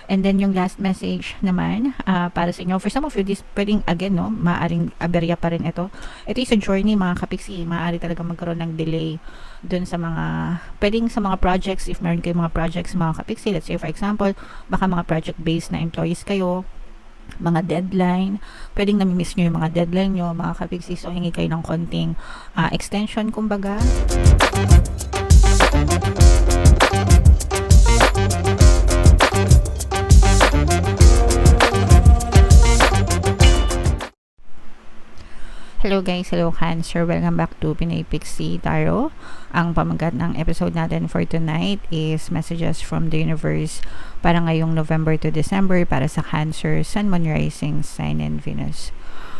And then yung last message naman para sa inyo, for some of you, this pwedeng again, no, maaring aberya pa rin ito. Ito is a journey mga kapiksi, maaari talaga magkaroon ng delay dun sa mga, pwedeng sa mga projects, if meron kayong mga projects mga kapiksi, let's say for example, baka mga project based na employees kayo, mga deadline, pwedeng namimiss nyo yung mga deadline nyo mga kapiksi, so hingi kayo ng konting extension kumbaga. Hello guys, hello Cancer, welcome back to Pinoy Pixie Tarot. Ang pamagat ng episode natin for tonight is messages from the universe para ngayong November to December para sa Cancer, Sun, Moon, Rising, Sign, and Venus.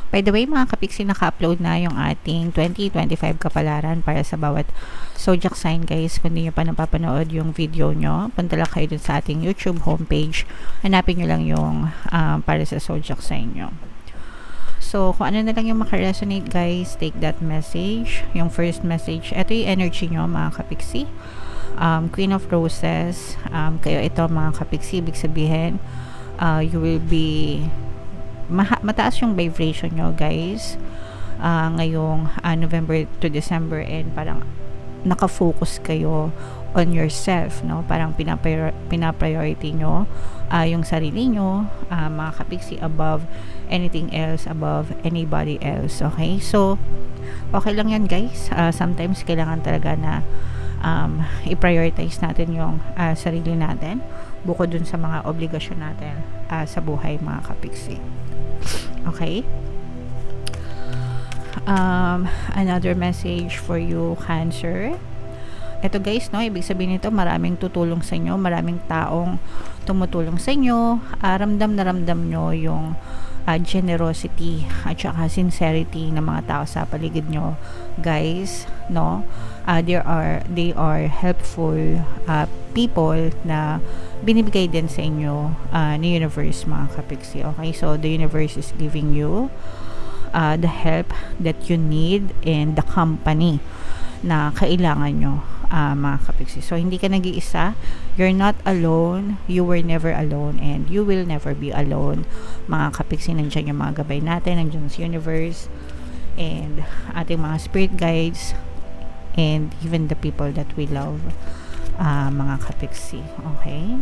By the way mga kapiksi, naka-upload na yung ating 2025 kapalaran para sa bawat zodiac sign guys. Kung hindi nyo pa napapanood yung video nyo, punta lang kayo dun sa ating YouTube homepage, hanapin nyo lang yung para sa zodiac sign nyo. So, kung ano na lang yung makaresonate guys, take that message. Yung first message, ito yung energy nyo mga kapiksi. Queen of Roses, kayo ito mga kapiksi, ibig sabihin, you will be, mataas yung vibration nyo guys, ngayong November to December, and parang nakafocus kayo on yourself, no? Parang pinapriority nyo yung sarili nyo, mga kapiksi, above anything else, above anybody else. Okay, so okay lang yan guys. Sometimes kailangan talaga na i-prioritize natin yung sarili natin bukod dun sa mga obligasyon natin sa buhay mga kapiksi. Okay, another message for you Cancer. Ito guys, no, ibig sabihin nito, maraming tutulong sa inyo, maraming taong tumutulong sa inyo, ramdam na ramdam nyo yung generosity at saka sincerity ng mga tao sa paligid nyo guys, no. They are helpful people na binibigay din sa inyo ni universe mga kapiksi. Okay, so the universe is giving you the help that you need and the company na kailangan nyo mga kapiksi. So hindi ka nag-iisa, you're not alone, you were never alone, and you will never be alone mga kapiksi. Nandiyan yung mga gabay natin, nandiyan sa universe and ating mga spirit guides and even the people that we love mga kapiksi. Okay,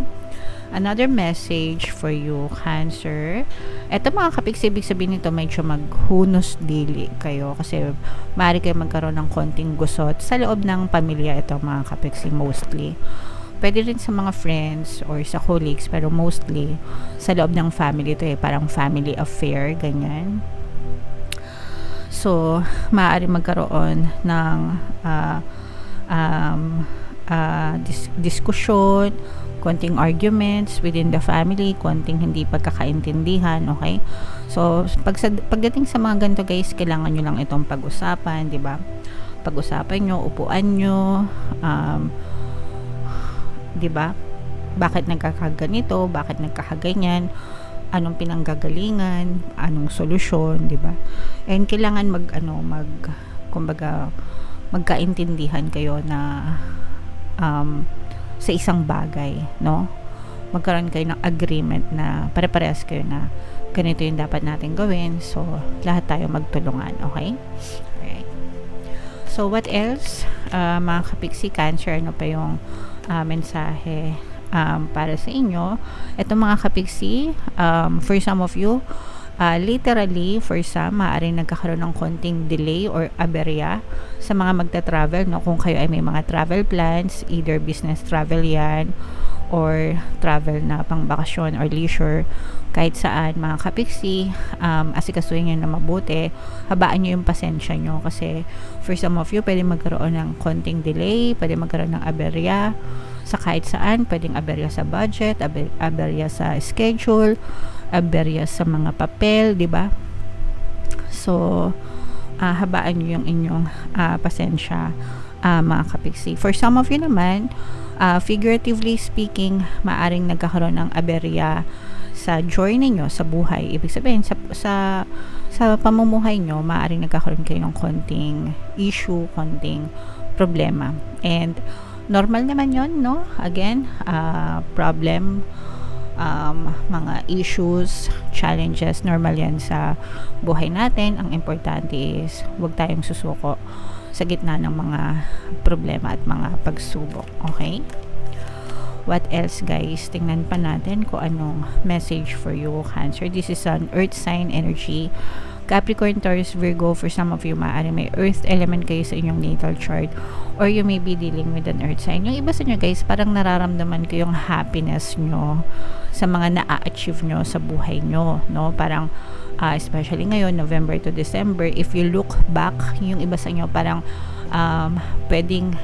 another message for you Cancer. Eto mga kapiksi, ibig sabihin nito, medyo maghunos dili kayo kasi maaari kayo magkaroon ng konting gusot sa loob ng pamilya. Ito mga kapiksi, mostly pwede rin sa mga friends or sa colleagues, pero mostly sa loob ng family. Ito parang family affair, ganyan. So maaari magkaroon ng diskusyon, konting arguments within the family, konting hindi pagkakaintindihan. Okay, so pagdating sa mga ganito guys, kailangan nyo lang itong pag-usapan, di ba? Pag-usapan nyo, upuan nyo, di ba? Bakit nagkakaganito, bakit nagkakaganyan, anong pinanggagalingan, anong solusyon, di ba? And kailangan kumbaga magkaintindihan kayo na sa isang bagay, no? Magkaroon kayo ng agreement na pare-parehas kayo na ganito yung dapat natin gawin, so lahat tayo magtulungan. Okay, alright. So what else mga kapiksi Cancer, ano pa yung mensahe para sa inyo? Ito mga kapiksi, for some of you, literally for some, maaaring nagkakaroon ng konting delay or aberya sa mga magta-travel, no? Kung kayo ay may mga travel plans, either business travel yan or travel na pang bakasyon or leisure, kahit saan mga kapiksi, asikasuhin nyo na mabuti, habaan nyo yung pasensya nyo kasi for some of you, pwede magkaroon ng konting delay, pwede magkaroon ng aberya sa kahit saan, pwedeng aberya sa budget, aberya sa schedule, aberya sa mga papel, di ba? So habaan nyo yung inyong pasensya mga kapiksi. For some of you naman, figuratively speaking, maaring nagkakaroon ng aberya sa journey nyo sa buhay. Ibig sabihin sa pamumuhay nyo, maaring nagkakaroon kayo ng konting issue, konting problema, and normal naman yon, no? Again, problem mga issues, challenges, normal yan sa buhay natin. Ang importante is huwag tayong susuko sa gitna ng mga problema at mga pagsubok. Okay? What else, guys? Tingnan pa natin kung anong message for you, Cancer. This is an earth sign energy. Capricorn, Taurus, Virgo, for some of you, maaari may earth element kayo sa inyong natal chart, or you may be dealing with an earth sign. Yung iba sa inyo, guys, parang nararamdaman ko yung happiness nyo sa mga na-achieve nyo sa buhay nyo, no? Parang, especially ngayon, November to December, if you look back, yung iba sa inyo, parang, pwedeng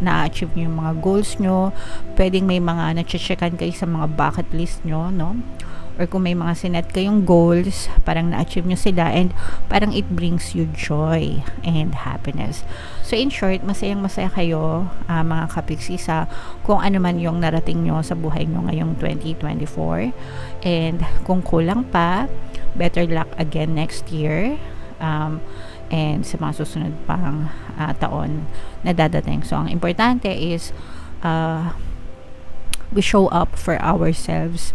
na-achieve nyo yung mga goals nyo, pwedeng may mga na-checkan kayo sa mga bucket list nyo, no? Or kung may mga sinet kayong goals, parang na-achieve nyo sila, and parang it brings you joy and happiness. So in short, masayang-masaya kayo, mga kapiksi, sa kung ano man yung narating nyo sa buhay nyo ngayong 2024. And kung kulang pa, better luck again next year, and sa mga susunod pang taon na dadating. So ang importante is we show up for ourselves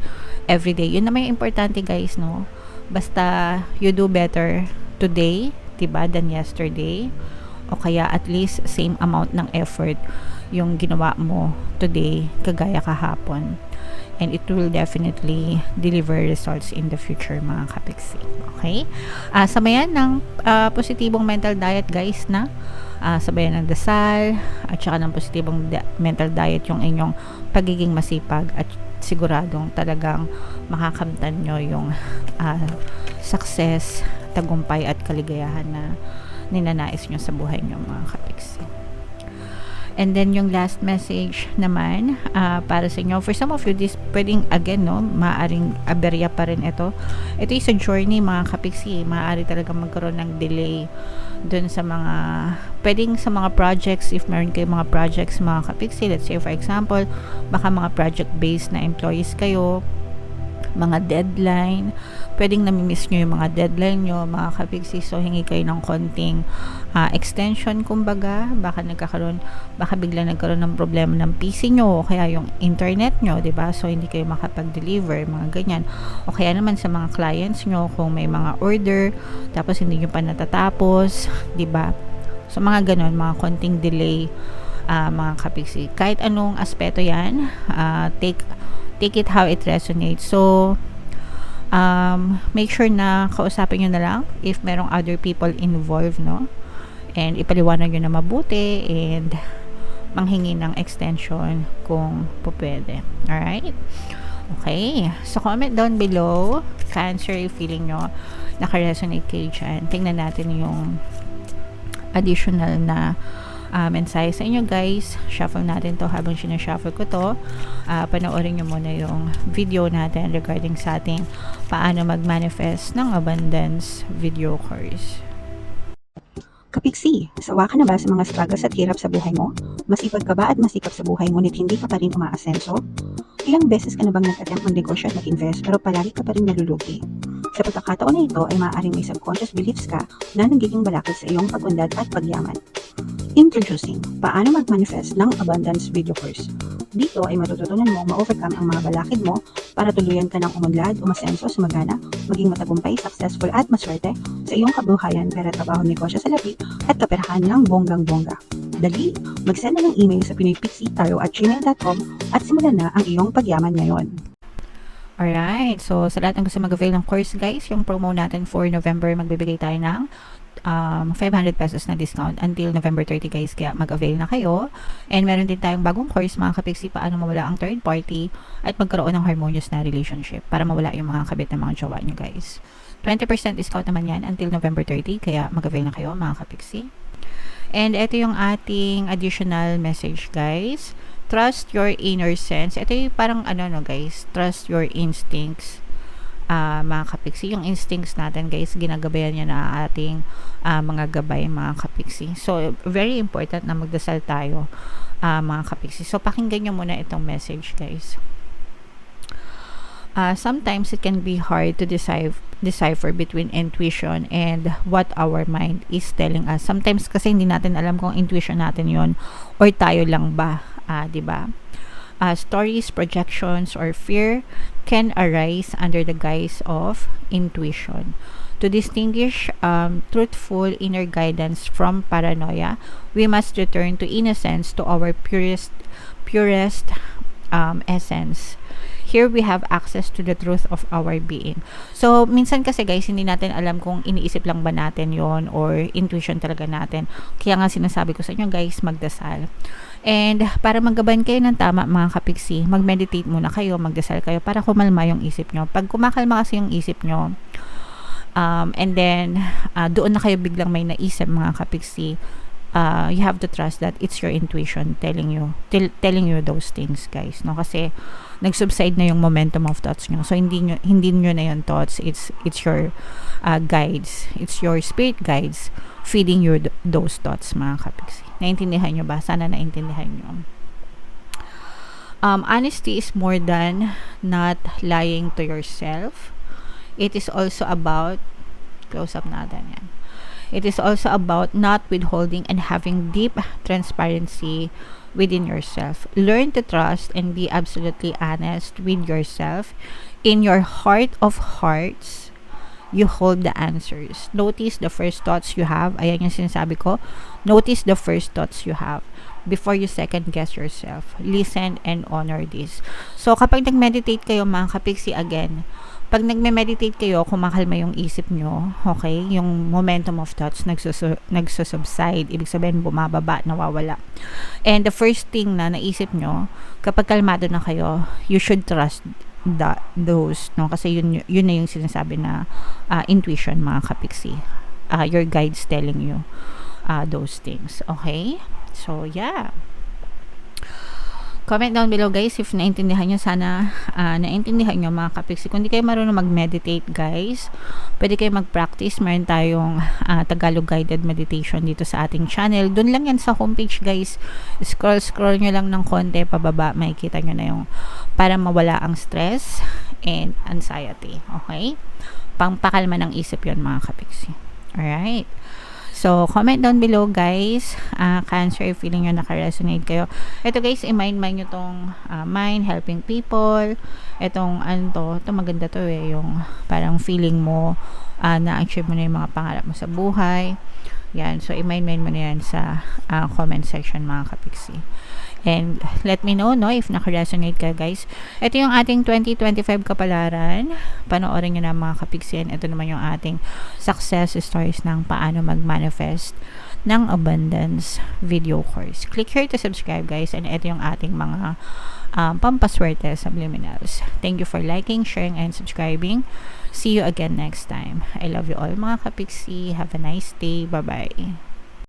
every day. Yun naman yung importante, guys, no? Basta you do better today, diba, than yesterday. O kaya at least same amount ng effort yung ginawa mo today kagaya kahapon. And it will definitely deliver results in the future, mga kapiksi. Okay? Sabayan ng positibong mental diet, guys, na sabayan ng dasal at saka ng positibong mental diet yung inyong pagiging masipag, at siguradong talagang makakamtan nyo yung success, tagumpay at kaligayahan na ninanais nyo sa buhay nyo, mga kapiksi. And then yung last message naman para sa inyo, for some of you, this pwedeng again, no, maaring aberya pa rin ito. Ito is a journey, mga kapiksi. Maaari talaga magkaroon ng delay dun sa mga pwedeng sa mga projects, if meron kayo mga projects, mga kapiksi. Let's say for example, baka mga project based na employees kayo, mga deadline, pwedeng namimiss nyo yung mga deadline nyo, mga kapiksi. So hingi kayo ng konting extension, kumbaga. Baka bigla nagkaroon ng problema ng PC nyo, o kaya yung internet nyo, diba? So hindi kayo makapag-deliver, mga ganyan. O kaya naman sa mga clients nyo, kung may mga order tapos hindi nyo pa natatapos, diba? So mga ganon, mga konting delay, mga kapiksi. Kahit anong aspeto yan, take it how it resonates. So make sure na kausapin nyo na lang if merong other people involved, no? And ipaliwanag nyo na mabuti, and manghingi ng extension kung pwede. Alright? Okay. So comment down below, Cancer, if feeling nyo naka-resonate kayo dyan. Tingnan natin yung additional na mensahe sa inyo, guys. Shuffle natin to. Habang sinashuffle ko to, panoorin nyo muna yung video natin regarding sa ating paano mag-manifest ng abundance video course. Kapiksi, sawa ka na ba sa mga struggles at hirap sa buhay mo? Masipag ka ba at masikap sa buhay ngunit hindi ka pa rin umaasenso? Ilang beses ka na bang nag-attempt mag-negosyo at mag-invest pero palagi ka pa rin nalulugi? Sa pagkakataon na ito ay maaaring may subconscious beliefs ka na nagiging balakid sa iyong pag-unlad at pagyaman. Introducing, paano mag-manifest ng abundance video course. Dito ay matututunan mo ma-overcome ang mga balakid mo para tuluyan ka ng umunlad, umasenso, sumagana, maging matagumpay, successful at maswerte sa iyong kabuhayan, pera, trabaho, negosyo sa lapi at kaperahan ng bonggang-bongga. Dali, mag-send na ng email sa pinoypixie@gmail.com at simulan na ang iyong pagyaman ngayon. Alright, so sa lahat ng gusto mag-avail ng course, guys, yung promo natin for November, magbibigay tayo ng 500 pesos na discount until November 30, guys. Kaya mag-avail na kayo. And meron din tayong bagong course, mga kapiksi, paano mawala ang third party at magkaroon ng harmonious na relationship para mawala yung mga kabit ng mga jowa nyo, guys. 20% discount naman yan until November 30. Kaya mag-avail na kayo, mga kapiksi. And ito yung ating additional message, guys. Trust your inner sense. Ito yung parang guys, trust your instincts. Mga kapiksi, yung instincts natin, guys, ginagabayan niya na ating mga gabay, mga kapiksi. So very important na magdasal tayo, mga kapiksi. So pakinggan nyo muna itong message, guys. Sometimes it can be hard to decipher between intuition and what our mind is telling us. Sometimes kasi hindi natin alam kung intuition natin yon or tayo lang ba, 'di ba? stories, projections, or fear can arise under the guise of intuition. To distinguish truthful inner guidance from paranoia, we must return to innocence, to our purest essence. Here we have access to the truth of our being. So, minsan kasi guys, hindi natin alam kung iniisip lang ba natin yon or intuition talaga natin. Kaya nga sinasabi ko sa inyo guys, magdasal. And para magaban kayo ng tama mga kapiksi, mag-meditate muna kayo, magdasal kayo para kumalma yung isip nyo. Pag kumakalma kasi yung isip nyo, and then doon na kayo biglang may naisip mga kapiksi, you have to trust that it's your intuition telling you those things guys, no? Kasi nag-subside na yung momentum of thoughts nyo, so hindi nyo na yung thoughts, it's your guides, it's your spirit guides feeding you those thoughts mga kapiksi. Naintindihan nyo ba? Sana naintindihan nyo. Honesty is more than not lying to yourself. It is also about, close up natin yan, it is also about not withholding and having deep transparency within yourself. Learn to trust and be absolutely honest with yourself. In your heart of hearts, you hold the answers. Notice the first thoughts you have. Ayan yung sinasabi ko. Notice the first thoughts you have before you second guess yourself. Listen and honor this. So, kapag nag-meditate kayo mga kapiksi, again, pag nagme-meditate kayo, kumakalma yung isip nyo, okay? Yung momentum of thoughts nagsusubside. Ibig sabihin, bumababa, nawawala. And the first thing na naisip nyo, kapag kalmado na kayo, you should trust those, no? Kasi yun na yung sinasabi na intuition, mga kapiksi. Your guides telling you those things, okay? So, yeah. Comment down below guys if naintindihan nyo. Sana naintindihan nyo mga kapiksi. Kung di kayo marunong mag-meditate guys, pwede kayo mag-practice. Meron tayong Tagalog guided meditation dito sa ating channel. Doon lang yan sa homepage guys. Scroll nyo lang ng konti pababa, makikita nyo na yung para mawala ang stress and anxiety. Okay? Pangpakalma ng isip yon mga kapiksi. Alright. So, comment down below guys, Cancer, if feeling nyo naka-resonate kayo. Ito guys, i-mind nyo tong mind, helping people. Itong ito maganda to yung parang feeling mo na-achieve mo na yung mga pangarap mo sa buhay. Yan, so i-mind mo na yan sa comment section mga kapiksi. And let me know, no, if naka-resonate ka guys. Ito yung ating 2025 kapalaran. Panoorin nyo na mga kapiksi. Ito naman yung ating success stories ng paano mag-manifest ng abundance video course. Click here to subscribe guys. And ito yung ating mga pampaswerte subliminals. Thank you for liking, sharing, and subscribing. See you again next time. I love you all mga kapiksi. Have a nice day. Bye-bye.